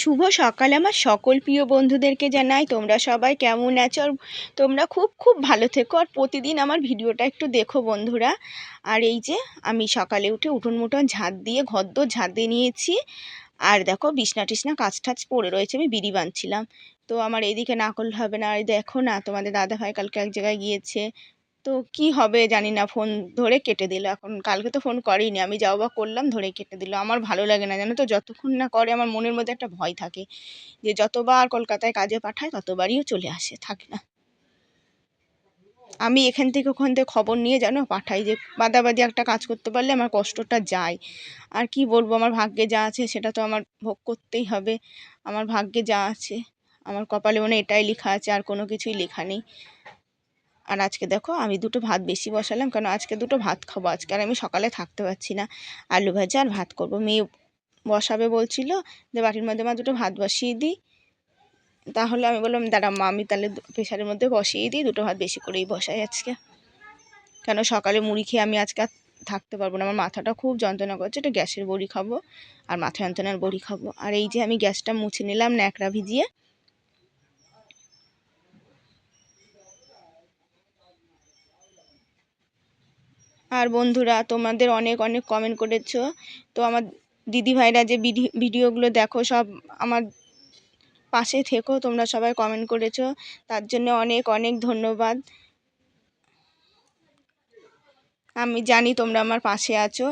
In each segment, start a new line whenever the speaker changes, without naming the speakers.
শুভ সকাল আমার সকল প্রিয় বন্ধুদেরকে জানাই তোমরা সবাই কেমন আছো আর তোমরা খুব খুব ভালো থেকো আর প্রতিদিন আমার ভিডিওটা একটু দেখো বন্ধুরা। আর এই যে আমি সকালে উঠে উঠোন মুঠোন ঝাঁট দিয়ে ঘরদোর ঝাঁট দিয়ে নিয়েছি। আর দেখো বিছনা টিছনা কাচ টাচ পড়ে রয়েছে, আমি বিড়ি বাঁধছিলাম। তো আমার এইদিকে না করলে হবে না। আর দেখো না, তোমাদের দাদাভাই কালকে এক জায়গায় গিয়েছে, তো কি হবে জানি না, ফোন ধরে কেটে দিল। এখন কালকে তো ফোন করেইনি, আমি যাও বা করলাম ধরে কেটে দিল। আমার ভালো লাগে না জানো তো, যতক্ষণ না করে আমার মনের মধ্যে একটা ভয় থাকে যে যতবার কলকাতায় কাজে পাঠায় ততবারই চলে আসে, থাকে না। আমি এখান থেকে ওখান থেকে খবর নিয়ে জানো পাঠাই, যে বাদাবাদি একটা কাজ করতে পারলে আমার কষ্টটা যায়। আর কি বলবো, আমার ভাগ্যে যা আছে সেটা তো আমার ভোগ করতেই হবে। আমার ভাগ্যে যা আছে, আমার কপালে মনে হয় এটাই লেখা আছে, আর কোনো কিছুই লেখা নেই। আর আজকে দেখো আমি দুটো ভাত বেশি বসালাম, কারণ আজকে দুটো ভাত খাবো। আজকে আর আমি সকালে থাকতে পারছি না, আলু ভাজা আর ভাত করবো। মেয়ে বসাবে বলছিল যে বাটির মধ্যে মা দুটো ভাত বসিয়ে দিই, তাহলে আমি বললাম দাঁড়া মা, আমি তাহলে প্রেশারের মধ্যে বসিয়ে দিই, দুটো ভাত বেশি করেই বসাই আজকে। কেন সকালে মুড়ি খেয়ে আমি আজকে আর থাকতে পারবো না, আমার মাথাটা খুব যন্ত্রণা করছে। একটু গ্যাসের বড়ি খাবো আর মাথা যন্ত্রণার বড়ি খাবো। আর এই যে আমি গ্যাসটা মুছে নিলাম ন্যাকড়া ভিজিয়ে। আর বন্ধুরা তোমাদের অনেক অনেক কমেন্ট করেছো, তো আমার দিদি ভাইরা যে ভিডিওগুলো দেখো সব আমার পাশে থেকো, তোমরা সবাই কমেন্ট করেছো, তার জন্য অনেক অনেক ধন্যবাদ। আমি জানি তোমরা আমার পাশে আছো।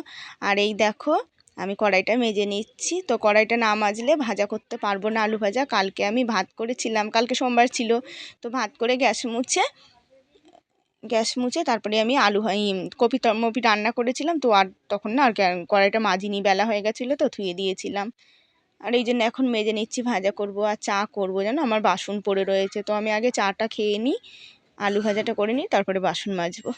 আর এই দেখো আমি কড়াইটা মেজে নিচ্ছি, তো কড়াইটা না মাজলে ভাজা করতে পারবো না আলু ভাজা। কালকে আমি ভাত করেছিলাম, কালকে সোমবার ছিল, তো ভাত করে গ্যাস মুছে তারপরে আমি কপি মপি রান্না করেছিলাম। তো আর তখন না আর কড়াইটা মাজিনি, বেলা হয়ে গেছিলো তো ধুয়ে দিয়েছিলাম। আর এই জন্য এখন মেজে নিচ্ছি, ভাজা করব আর চা করব। জানো আমার বাসন পড়ে রয়েছে, তো আমি আগে চাটা খেয়ে নিই, আলু ভাজাটা করে নিই, তারপরে বাসন মাজবো।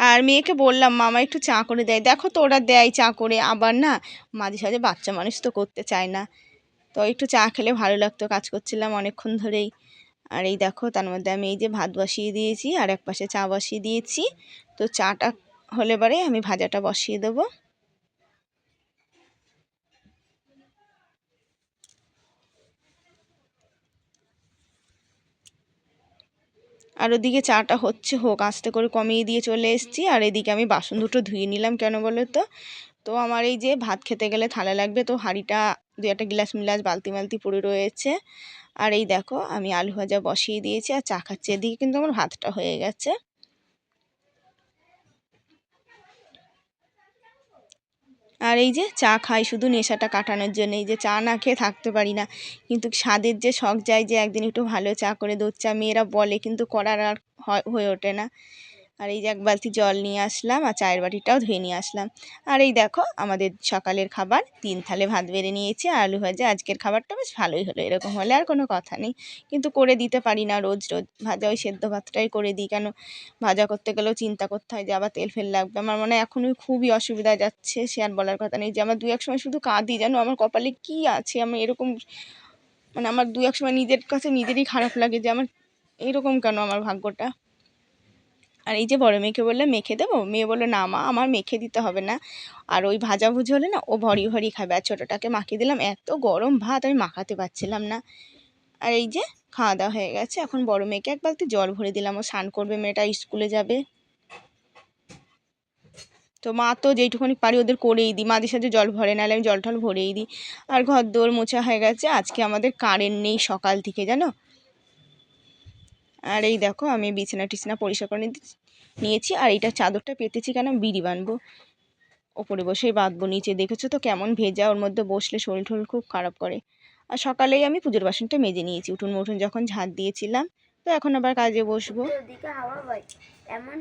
আর মেয়েকে বললাম মামা একটু চা করে দেয়, দেখো তো ওরা দেয় চা করে, আবার না মাঝে সাঝে বাচ্চা মানুষ তো করতে চায় না। তো একটু চা খেলে ভালো লাগতো, কাজ করছিলাম অনেকক্ষণ ধরেই। আর এই দেখো তার মধ্যে আমি এই যে ভাত বসিয়ে দিয়েছি আর এক পাশে চা বসিয়ে দিয়েছি। তো চাটা হলে পরে আমি ভাজাটা বসিয়ে দেবো। আর ওদিকে চাটা হচ্ছে হোক, আস্তে করে কমিয়ে দিয়ে চলে এসেছি। আর এদিকে আমি বাসন দুটো ধুয়ে নিলাম, কেন বলো তো, তো আমার এই যে ভাত খেতে গেলে থালা লাগবে, তো হাঁড়িটা দু একটা গ্লাস মিলাস বালতি মালতি পড়ে রয়েছে। আর এই দেখো আমি আলু ভাজা বসিয়ে দিয়েছি আর চা খাচ্ছি, এদিকে কিন্তু আমার ভাতটা হয়ে গেছে। আর এই যে চা খাই শুধু নেশাটা কাটানোর জন্য, এই যে চা না খেয়ে থাকতে পারি না, কিন্তু স্বাদের যে শখ যায় যে একদিন একটু ভালো চা করে দুধ চা, মেয়েরা বলে কিন্তু করার আর হয়ে ওঠে না। আর এই যে এক বালতি জল নিয়ে আসলাম আর চায়ের বাটিটাও ধুয়ে নিয়ে আসলাম। আর এই দেখো আমাদের সকালের খাবার, 3 থালে ভাত বেড়ে নিয়েছি আর আলু ভাজা। আজকের খাবারটা বেশ ভালোই হলো, এরকম হলে আর কোনো কথা নেই, কিন্তু করে দিতে পারি না রোজ রোজ ভাজা, ওই সেদ্ধ ভাতটাই করে দিই। কেন ভাজা করতে গেলেও চিন্তা করতে হয় যে আবার তেল ফেল লাগবে। আমার মনে হয় এখনই খুবই অসুবিধা যাচ্ছে, সে আর বলার কথা নেই। যে আমার দু এক সময় শুধু কাঁদি, জানো আমার কপালে কি আছে, আমি এরকম, মানে আমার দু এক সময় নিজের কাছে নিজেরই খারাপ লাগে যে আমার এইরকম কেন আমার ভাগ্যটা। আর এই যে বড় মেয়েকে বললে মেখে দেবো, মেয়ে বললো না মা আমার মেখে দিতে হবে না, আর ওই ভাজাভুজি হলে না ও ভরি ভরি খাবে। আর ছোটোটাকে মাখিয়ে দিলাম, এত গরম ভাত আমি মাখাতে পারছিলাম না। আর এই যে খাওয়া দাওয়া হয়ে গেছে, এখন বড় মেয়েকে এক বালতি জল ভরে দিলাম, ও স্নান করবে, মেয়েটা স্কুলে যাবে। তো মা তো যেইটুকুনি পারি ওদের করেই দিই, মাঝে সাঝে জল ভরে, নাহলে আমি জল টল ভরেই দিই। আর ঘর দোর মোছা হয়ে গেছে, আজকে আমাদের কারেন্ট নেই সকাল থেকে জানো। আর এই দেখো আমি বিছানা টিছানা পরিষ্কার করে নিয়েছি, আর এইটা চাদরটা পেতেছি কেন, বিড়ি বানবো, ওপরে বসেই বাঁধবো। নিচে দেখেছো তো কেমন ভেজা, ওর মধ্যে বসলে শরীর টরীর খুব খারাপ করে। আর সকালেই আমি পুজোর বাসনটা মেজে নিয়েছি, উঠোন মুঠুন যখন ঝাঁট দিয়েছিলাম, তো এখন আবার কাজে বসবো।
ওদিকে হাওয়া বয় এমন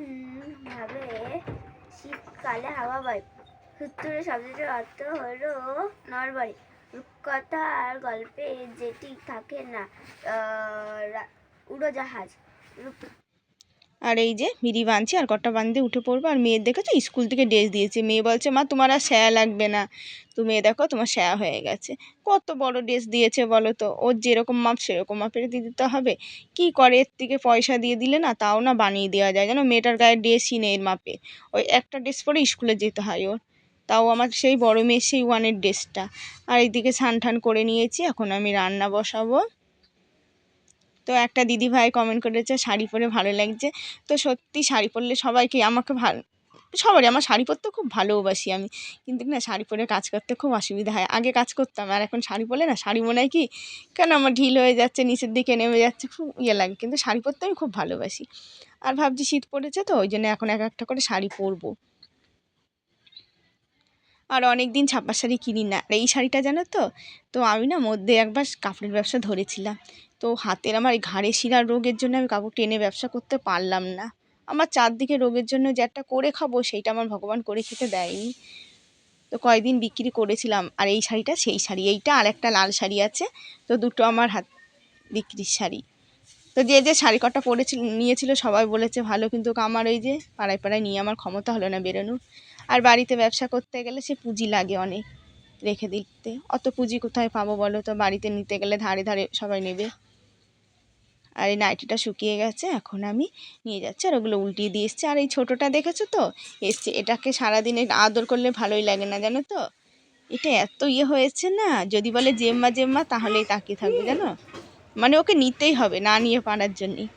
ভাবে, শীতকালে হাওয়া বয়। সূত্রের শব্দটির অর্থ হলো নরবরে। রূপকথার গল্পে যেটি থাকে না, উড়োজাহাজ।
আর এই যে মিরি বাঁধছি, আর কটা বাঁধতে উঠে পড়বো। আর মেয়ের দেখেছো স্কুল থেকে ড্রেস দিয়েছে, মেয়ে বলছে মা তোমার আর স্যায়া লাগবে না, তো মেয়ে দেখো তোমার স্যায়া হয়ে গেছে। কত বড় ড্রেস দিয়েছে বলো তো, ওর যেরকম মাপ সেরকম মাপের দিয়ে দিতে হবে। কি করে, এর থেকে পয়সা দিয়ে দিলে না তাও না বানিয়ে দেওয়া যায়, জানো মেয়েটার গায়ে ড্রেসই নেই এর মাপে। ওই একটা ড্রেস পরে স্কুলে যেতে হয় ওর, তাও আমার সেই বড় মেয়ের সেই ওয়ানের ড্রেসটা। আর এইদিকে স্নান টান করে নিয়েছি, এখন আমি রান্না বসাবো। তো একটা দিদি ভাই কমেন্ট করেছে শাড়ি পরে ভালো লাগছে। তো সত্যি শাড়ি পরলে সবাইকে আমাকে ভালো, সবারই, আমার শাড়ি পরতে খুব ভালোবাসি আমি, কিন্তু না শাড়ি পরে কাজ করতে খুব অসুবিধা হয়। আগে কাজ করতাম, আর এখন শাড়ি পরলে না শাড়ি মনে হয় কি কেন আমার ঢিল হয়ে যাচ্ছে, নিচের দিকে নেমে যাচ্ছে, খুব ইয়ে লাগে। কিন্তু শাড়ি পরতে আমি খুব ভালোবাসি। আর ভাবছি শীত পড়েছে তো ওই জন্য এখন এক একটা করে শাড়ি পরবো। আর অনেক দিন ছাপা শাড়ি কিনি না। আর এই শাড়িটা জানো তো, তো আমি না মধ্যে একবার কাপড়ের ব্যবসা ধরেছিলাম, তো হাতের আমার এই ঘাড়ে শিরার রোগের জন্য আমি কাপড় টেনে ব্যবসা করতে পারলাম না। আমার চারদিকে রোগের জন্য যে একটা করে খাবো সেইটা আমার ভগবান করে খেতে দেয়নি। তো কয়েকদিন বিক্রি করেছিলাম। আর এই শাড়িটা সেই শাড়ি, এইটা আর একটা লাল শাড়ি আছে, তো দুটো আমার হাত বিক্রির শাড়ি। তো যে যে শাড়ি কটা পরেছিল নিয়েছিল সবাই বলেছে ভালো, কিন্তু আমার ওই যে পাড়ায় পাড়ায় নিয়ে আমার ক্ষমতা হলো না বেরোনোর। আর বাড়িতে ব্যবসা করতে গেলে সে পুঁজি লাগে অনেক, রেখে দিতে অত পুঁজি কোথায় পাবো বলো তো, বাড়িতে নিতে গেলে ধারে ধারে সবাই নেবে। আর এই নাইটিটা শুকিয়ে গেছে, এখন আমি নিয়ে যাচ্ছি, আর ওগুলো উল্টিয়ে দিয়ে এসছি। আর এই ছোটোটা দেখেছো তো এসছে, এটাকে সারাদিনে আদর করলে ভালোই লাগে না জানো তো, এটা এত ইয়ে হয়েছে না, যদি বলে জেম্মা জেম্মা তাহলেই তাকিয়ে থাকবে জানো, মানে ওকে নিতেই হবে না নিয়ে পারার জন্যই।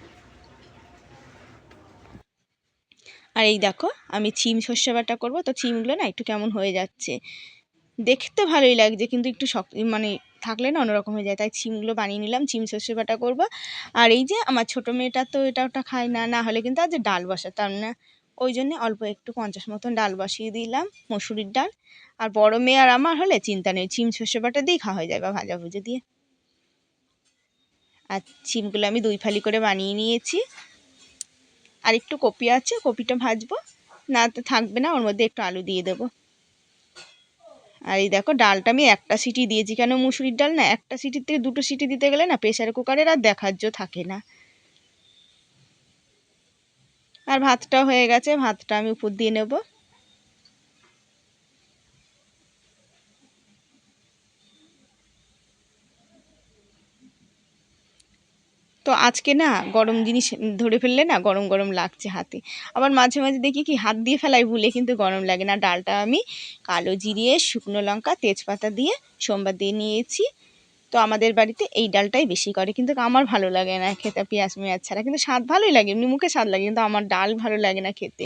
আর এই দেখো আমি শিম সর্ষে বাটা করবো, তো শিমগুলো না একটু কেমন হয়ে যাচ্ছে, দেখতে ভালোই লাগছে কিন্তু একটু শক্ত মানে থাকলে না অন্যরকম হয়ে যায়, তাই শিমগুলো বানিয়ে নিলাম, শিম সর্ষে বাটা করবো। আর এই যে আমার ছোটো মেয়েটা তো এটা ওটা খায় না, না হলে কিন্তু আজ ডাল বসাতাম না, ওই জন্যে অল্প একটু 50 মতন ডাল বসিয়ে দিলাম, মসুরির ডাল। আর বড় মেয়ে আর আমার হলে চিন্তা নেই, শিম সর্ষে বাটা দিয়েই খাওয়া হয়ে যায় বা ভাজা ভুজে দিয়ে। আর শিমগুলো আমি 2 ফালি করে বানিয়ে নিয়েছি। আর একটু কপি আছে, কপিটা ভাজবো, না তো থাকবে না, ওর মধ্যে একটু আলু দিয়ে দেবো। আর এই দেখো ডালটা আমি একটা সিটি দিয়েছি, কেন মুসুরির ডাল না একটা সিটির থেকে 2টো সিটি দিতে গেলে না প্রেসার কুকারের আর দেখার জো থাকে না। আর ভাতটাও হয়ে গেছে, ভাতটা আমি উপর দিয়ে নেব। তো আজকে না গরম জিনিস ধরে ফেললে না গরম গরম লাগছে হাতে, আবার মাঝে মাঝে দেখি কি হাত দিয়ে ফেলাই ভুলে, কিন্তু গরম লাগে না। ডালটা আমি কালো জিরে শুকনো লঙ্কা তেজপাতা দিয়ে সোমবার দিয়ে নিয়েছি। তো আমাদের বাড়িতে এই ডালটাই বেশি করে, কিন্তু আমার ভালো লাগে না খেতে পেঁয়াজ মেয়াজ ছাড়া, কিন্তু স্বাদ ভালোই লাগে, এমনি মুখে স্বাদ লাগে, কিন্তু আমার ডাল ভালো লাগে না খেতে।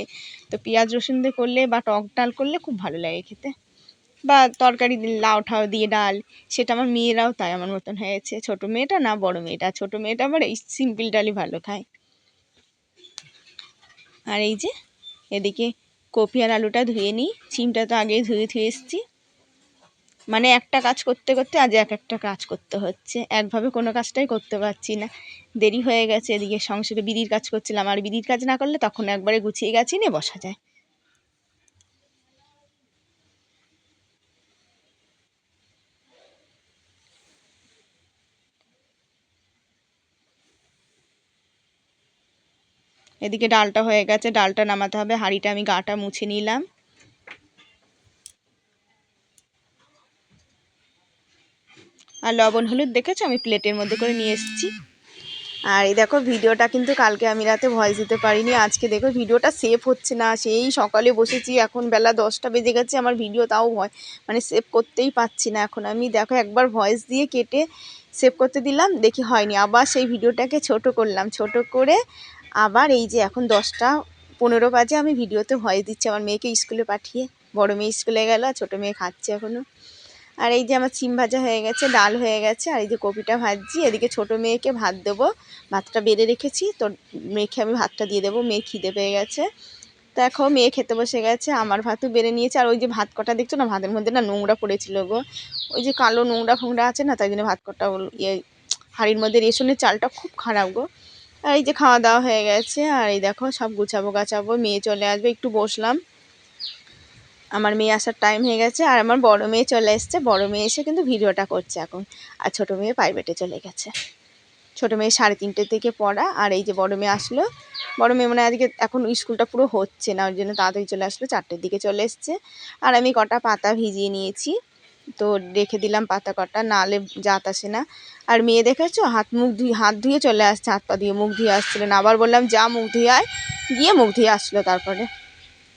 তো পেঁয়াজ রসুন দিয়ে করলে বা টক ডাল করলে খুব ভালো লাগে খেতে, বা তরকারি লাউ ঠাউ দিয়ে ডাল, সেটা আমার মেয়েরাও তাই আমার মতন হয়েছে, ছোটো মেয়েটা না বড় মেয়েটা, ছোটো মেয়েটা আমার এই সিম্পল ডালই ভালো খায়। আর এই যে এদিকে কপি আর আলুটা ধুয়ে নিই, সিমটা তো আগেই ধুয়ে ধুয়ে এসেছি। মানে একটা কাজ করতে করতে আজ একটা কাজ করতে হচ্ছে, একভাবে কোনো কাজটাই করতে পারছি না, দেরি হয়ে গেছে। এদিকে সংসারে বিড়ির কাজ করছিলাম, আর বিড়ির কাজ না করলে তখন একবারে গুছিয়ে গেছি নিয়ে বসা যায়। এদিকে ডালটা হয়ে গেছে, ডালটা নামাতে হবে, হাঁড়িটা আমি গাটা মুছে নিলাম। আর লবণ হলুদ দেখেছো আমি প্লেটের মধ্যে করে নিয়ে এসেছি। আর এই দেখো ভিডিওটা কিন্তু কালকে আমি রাতে ভয়েস দিতে পারিনি, আজকে দেখো ভিডিওটা সেভ হচ্ছে না, সেই সকালে বসেছি এখন বেলা 10টা বেজে গেছে, আমার ভিডিও তাও মানে সেভ করতেই পাচ্ছি না। এখন আমি দেখো একবার ভয়েস দিয়ে কেটে সেভ করতে দিলাম, দেখি হয়নি, আবার সেই ভিডিওটাকে ছোট করলাম, ছোট করে আবার এই যে এখন 10টা 15 বাজে আমি ভিডিওতে ভয়েস দিচ্ছি আমার মেয়েকে স্কুলে পাঠিয়ে। বড় মেয়ে স্কুলে গেল, ছোটো মেয়ে খাচ্ছে এখনও। আর এই যে আমার সিম ভাজা হয়ে গেছে, ডাল হয়ে গেছে, আর এই যে কপিটা ভাজছি, এদিকে ছোটো মেয়েকে ভাত দেবো, ভাতটা বেড়ে রেখেছি, তো মেয়েকে আমি ভাতটা দিয়ে দেবো, মেয়ে খিদে পেয়ে গেছে। দেখো মেয়ে খেতে বসে গেছে, আমার ভাতও বেড়ে নিয়েছে। আর ওই যে ভাত কটা দেখছো না, ভাতের মধ্যে না নোংরা পড়েছিল গো, ওই যে কালো নোংরা ফোংরা আছে না, তাই জন্য ভাত কটা ইয়ে হাঁড়ির মধ্যে, রেশনের চালটা খুব খারাপ গো। আর এই যে খাওয়া দাওয়া হয়ে গেছে, আর এই দেখো সব গুছাবো গাছাবো, মেয়ে চলে আসবে, একটু বসলাম, আমার মেয়ে আসার টাইম হয়ে গেছে। আর আমার বড় মেয়ে চলে এসছে, বড় মেয়ে এসে কিন্তু ভিডিওটা করছে এখন, আর ছোটো মেয়ে প্রাইভেটে চলে গেছে। ছোটো মেয়ে 3:30 থেকে পড়া। আর এই যে বড় মেয়ে আসলো, বড় মেয়ে মানে আজকে এখন স্কুলটা পুরো হচ্ছে না, ওর জন্য তাড়াতাড়ি চলে আসলো, 4টের দিকে চলে এসছে। আর আমি কটা পাতা ভিজিয়ে নিয়েছি, তো রেখে দিলাম পাতা কটা, নাহলে জাত আসে না। আর মেয়ে দেখেছো হাত ধুয়ে চলে আসছে, হাত পা ধুয়ে, মুখ ধুয়ে আসছিল না, আবার বললাম যা মুখ ধুয়ে আয়, গিয়ে মুখ ধুয়ে আসলো তারপরে।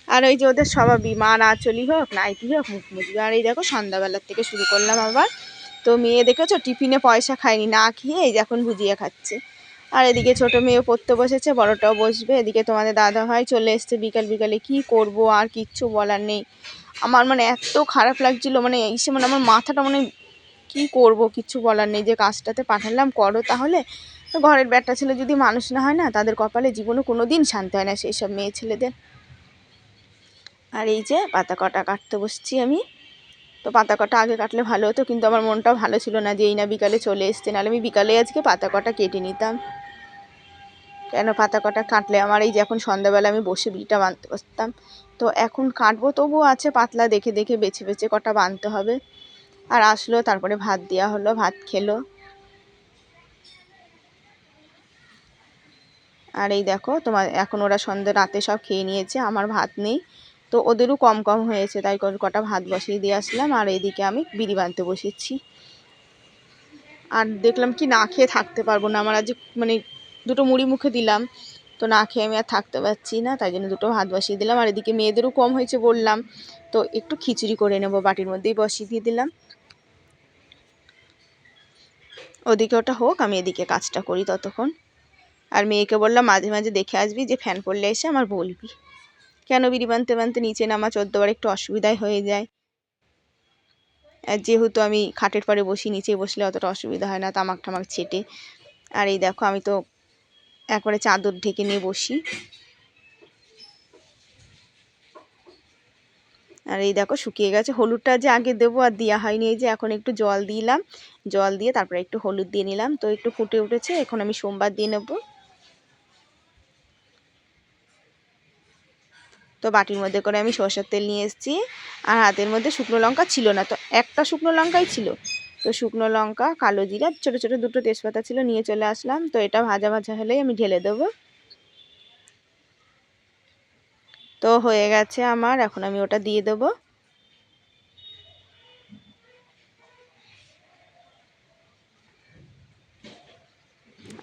আর ওই যে ওদের স্বভাবই, মা নাচলি হোক নাইটি হোক মুখ মুছবে। আর এই দেখো সন্ধ্যাবেলার থেকে শুরু করলাম আবার। তো মেয়ে দেখেছো টিফিনে পয়সা খায়নি, না খেয়ে এই যে এখন ভুজিয়ে খাচ্ছে। আর এদিকে ছোটো মেয়েও পড়তে বসেছে, বড়টাও বসবে। এদিকে তোমাদের দাদা ভাই চলে এসছে বিকালে, কি করব আর কিচ্ছু বলার নেই। আমার মানে এত খারাপ লাগছিলো, মানে এসে মানে আমার মাথাটা মানে কি করব কিচ্ছু বলার নেই। যে কাজটাতে পাঠালাম করো তাহলে, ঘরের ব্যাটা ছেলে যদি মানুষ না হয় না, তাদের কপালে জীবনে কোনো দিন শান্তি হয় না সেই সব মেয়ে ছেলেদের। আর এই যে পাতা কটা কাটতে বসছি আমি। তো পাতা কটা আগে কাটলে ভালো হতো, কিন্তু আমার মনটাও ভালো ছিল না যে এই না বিকালে চলে এসছে, নাহলে আমি বিকালে আজকে পাতা কটা কেটে নিতাম। কেন পাতা কটা কাটলে আমার এই যে এখন সন্ধ্যাবেলা আমি বসে বিড়িটা বাঁধতে বসতাম। তো এখন কাটবো, তবুও আছে পাতলা দেখে দেখে বেছে বেছে কটা বাঁধতে হবে। আর আসলো, তারপরে ভাত দেওয়া হলো, ভাত খেলো। আর এই দেখো তোমার এখন ওরা রাতে সব খেয়ে নিয়েছে, আমার ভাত নেই, তো ওদেরও কম কম হয়েছে, তাই কটা ভাত বসিয়ে দিয়ে আসলাম। আর এইদিকে আমি বিড়ি বাঁধতে বসেছি। আর দেখলাম কি না খেয়ে থাকতে পারবো না, আমার আজ মানে দুটো মুড়ি মুখে দিলাম, তো না খেয়ে আমি আর থাকতে পারছি না, তাই জন্য দুটো ভাত বসিয়ে দিলাম। আর এদিকে মেয়েদেরও কম হয়েছে বললাম, তো একটু খিচুড়ি করে নেবো, বাটির মধ্যেই বসিয়ে দিয়ে দিলাম। ওদিকে ওটা হোক, আমি এদিকে কাজটা করি ততক্ষণ। আর মেয়েকে বললাম মাঝে মাঝে দেখে আসবি, যে ফ্যান পড়লে এসে আমার বলবি, কেন বিড়ি বাঁধতে বাঁধতে নিচে নামা 14 বার একটু অসুবিধাই হয়ে যায়। আর যেহেতু আমি খাটের পরে বসি, নিচে বসলে অতটা অসুবিধা হয় না, তামাক টামাক ছেটে। আর এই দেখো আমি তো একবারে চাদর ঢেকে নিয়ে বসি। আর এই দেখো শুকিয়ে গেছে, হলুদটা যে আগে দেবো আর দেওয়া হয়নি, এই যে এখন একটু জল দিলাম, জল দিয়ে তারপরে একটু হলুদ দিয়ে নিলাম, তো একটু ফুটে উঠেছে, এখন আমি সোমবার দিয়ে নেবো। তো বাটির মধ্যে করে আমি সরষের তেল নিয়ে এসেছি, আর হাতের মধ্যে শুকনো লঙ্কা ছিল না, তো একটা শুকনো লঙ্কাই ছিল, তো শুকনো লঙ্কা, কালো জিরা, ছোটো ছোটো দুটো তেজপাতা ছিল, নিয়ে চলে আসলাম। তো এটা ভাজা ভাজা হলেই আমি ঢেলে দেবো। তো হয়ে গেছে আমার, এখন আমি ওটা দিয়ে দেবো।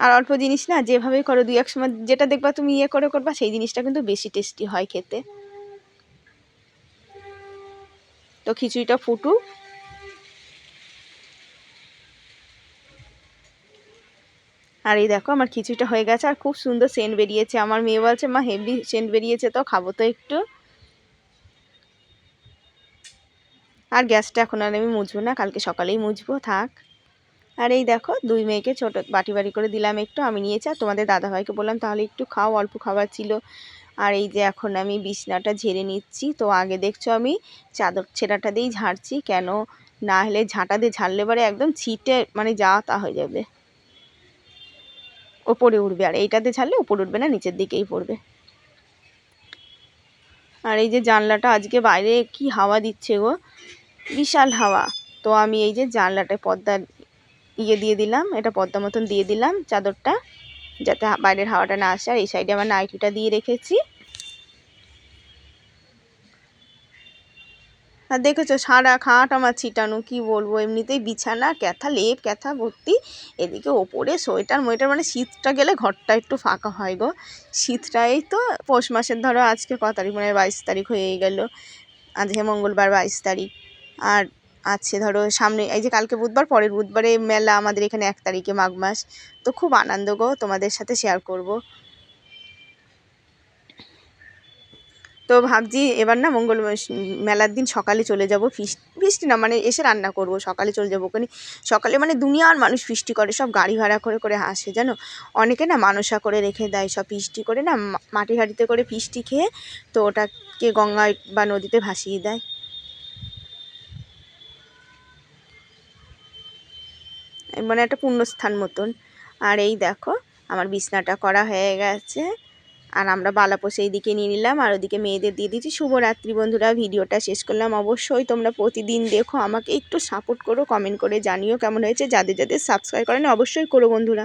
আর অল্প জিনিস না, যেভাবেই করো 2-1 সময় যেটা দেখবা তুমি ইয়ে করে করবা, সেই জিনিসটা কিন্তু বেশি টেস্টি হয় খেতে। তো খিচুড়িটা ফুটুক। আর এই দেখো আমার খিচুড়িটা হয়ে গেছে, আর খুব সুন্দর সেন্ট বেরিয়েছে। আমার মেয়ে বলছে মা হেভি সেন্ট বেরিয়েছে, তো খাবো তো একটু। আর গ্যাসটা এখন আর আমি মুছবো না, কালকে সকালেই মুছবো, থাক। আর এই দেখো 2 মেয়েকে ছোটো বাটি বাটি করে দিলাম একটু, আমি নিয়েছি। আর তোমাদের দাদাভাইকে বললাম তাহলে একটু খাও, অল্প খাবার ছিল। আর এই যে এখন আমি বিছনাটা ঝেড়ে নিচ্ছি। তো আগে দেখছো আমি চাদর ছেঁড়াটা দিয়েই ঝাড়ছি, কেন না হলে ঝাঁটা দিয়ে ঝাড়লে পরে একদম ছিটে মানে যা তা হয়ে যাবে, ওপরে উঠবে। আর এইটাতে ঝাড়লে ওপরে উঠবে না, নিচের দিকেই পড়বে। আর এই যে জানলাটা আজকে বাইরে কি হাওয়া দিচ্ছে গো, বিশাল হাওয়া। তো আমি এই যে জানলাটায় পর্দা দিয়ে দিলাম, এটা পর্দা মতন দিয়ে দিলাম চাদরটা, যাতে বাইরের হাওয়াটা না আসে। আর এই সাইডে আমার নাইটিটা দিয়ে রেখেছি। আর দেখেছো সারা খাট আমার ছিটানো, কি বলবো, এমনিতেই বিছানা ক্যাথা লেপ ক্যাথা ভর্তি, এদিকে ওপরে সোয়েটার মোয়েটার, মানে শীতটা গেলে ঘরটা একটু ফাঁকা হয় গো। শীতটা এই তো পৌষ মাসের ধরো আজকে ক তারিখ, মানে 22 তারিখ হয়েই গেল, আজকে মঙ্গলবার 22 তারিখ। আর আছে ধরো সামনে এই যে কালকে বুধবার, পরের বুধবারে মেলা আমাদের এখানে 1 তারিখে মাঘ মাস। তো খুব আনন্দ গো, তোমাদের সাথে শেয়ার করব। তো ভাবছি এবার না মেলার দিন সকালে চলে যাব, ফিস্টি না মানে এসে রান্না করব, সকালে চলে যাবো ওখানে। সকালে মানে দুনিয়ার মানুষ ফিস্টি করে, সব গাড়ি ভাড়া করে করে আসে জানো, অনেকে না মানসা করে রেখে দেয়, সব ফিস্টি করে না মাটির হাঁড়িতে করে ফিস্টি খেয়ে, তো ওটাকে গঙ্গায় বা নদীতে ভাসিয়ে দেয়, মানে একটা পুণ্যস্থান মতন। আর এই দেখো আমার বিছনাটা করা হয়ে গেছে, আর আমরা বালাপোষ এই দিকে নিয়ে নিলাম, আর ওদিকে মেয়েদের দিয়ে দিচ্ছি। শুভরাত্রি বন্ধুরা, ভিডিওটা শেষ করলাম। অবশ্যই তোমরা প্রতিদিন দেখো, আমাকে একটু সাপোর্ট করো, কমেন্ট করে জানিও কেমন হয়েছে, যাদের যাদের সাবস্ক্রাইব করেন অবশ্যই করো বন্ধুরা।